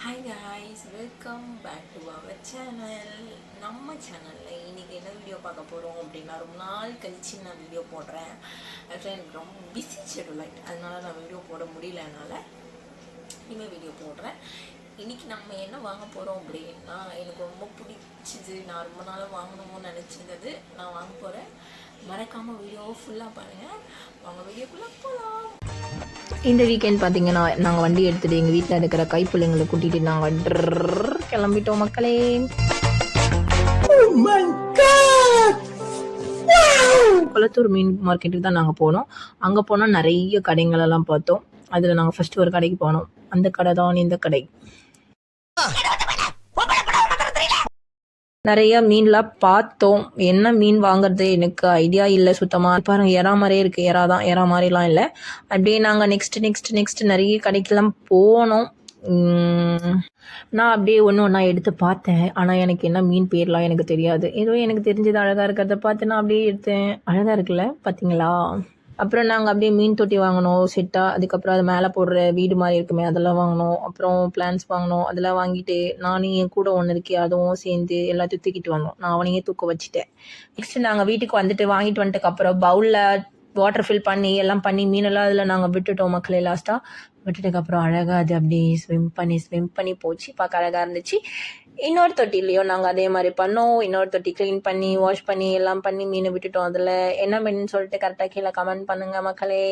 Hi guys, welcome back to our channel. நம்ம சேனலில் இன்றைக்கி என்ன வீடியோ பார்க்க போகிறோம் அப்படின்னா, ரொம்ப நாள் கழிச்சு நான் வீடியோ போடுறேன். ஆக்சுவலாக எனக்கு ரொம்ப பிஸி ஷெட்யூல் ஆகிட்டு, அதனால நான் வீடியோ போட முடியலனால இனிமேல் வீடியோ போடுறேன். இன்றைக்கி நம்ம என்ன வாங்க போகிறோம் அப்படின்னா, எனக்கு ரொம்ப பிடிச்சிது, நான் ரொம்ப நாளாக வாங்கணும்னு நினச்சிருந்தது, நான் வாங்க போகிறேன். மறக்காமல் வீடியோவை ஃபுல்லாக பாருங்கள். வாங்க வீடியோக்குள்ளே போகலாம். இந்த வீக்கெண்ட் பார்த்தீங்கன்னா, நாங்கள் வண்டி எடுத்துகிட்டு எங்கள் வீட்டில் இருக்கிற கைப்பிள்ளைங்களை கூட்டிகிட்டு நாங்கள் கிளம்பிட்டோம் மக்களே. குளத்தூர் மீன் மார்க்கெட்டுக்கு தான் நாங்கள் போனோம். அங்கே போனால் நிறைய கடைங்களெல்லாம் பார்த்தோம். அதில் நாங்கள் ஃபஸ்ட்டு ஒரு கடைக்கு போனோம். அந்த கடை தான் இந்த கடை. நிறைய மீன்லாம் பார்த்தோம். என்ன மீன் வாங்குறது எனக்கு ஐடியா இல்லை சுத்தமாக. பாருங்க, எறா மாதிரியே இருக்குது. எறா தான், எறா மாதிரிலாம் இல்லை. அப்படியே நாங்கள் நெக்ஸ்ட் நிறைய கடைக்கெல்லாம் போனோம். நான் அப்படியே ஒன்று ஒன்றா எடுத்து பார்த்தேன். ஆனால் எனக்கு என்ன மீன் பேர்லாம் எனக்கு தெரியாது. ஏதோ எனக்கு தெரிஞ்சது அழகாக இருக்கிறத பார்த்து நான் அப்படியே எடுத்தேன். அழகாக இருக்குல்ல, பார்த்தீங்களா? அப்புறம் நாங்கள் அப்படியே மீன் தொட்டி வாங்கினோம் செட்டாக. அதுக்கப்புறம் அது மேலே போடுற வீடு மாதிரி இருக்குமே, அதெல்லாம் வாங்கினோம். அப்புறம் பிளான்ஸ் வாங்கினோம். அதெல்லாம் வாங்கிட்டு நானும் என் கூட ஒன்று இருக்கே, அதுவும் சேர்ந்து எல்லாத்தையும் தூக்கிட்டு வந்தோம். நான் அவனையே தூக்க வச்சுட்டேன். நெக்ஸ்ட்டு நாங்கள் வீட்டுக்கு வாங்கிட்டு வந்துட்டுக்கப்புறம் பவுலில் வாட்டர் ஃபில் பண்ணி எல்லாம் பண்ணி மீனெல்லாம் அதில் நாங்கள் விட்டுட்டோம் மக்களே. லாஸ்ட்டாக விட்டுட்டுக்கப்புறம் அழகாக அது அப்படியே ஸ்விம் பண்ணி போச்சு. பார்க்க அழகாக இருந்துச்சு. இன்னொரு தொட்டிலையும் நாங்கள் அதே மாதிரி பண்ணோம். இன்னொரு தொட்டி க்ளீன் பண்ணி வாஷ் பண்ணி எல்லாம் பண்ணி மீனை விட்டுட்டோம். அதில் என்ன மீன் சொல்லிட்டு கரெக்டாக கீழே கமெண்ட் பண்ணுங்கள் மக்களே.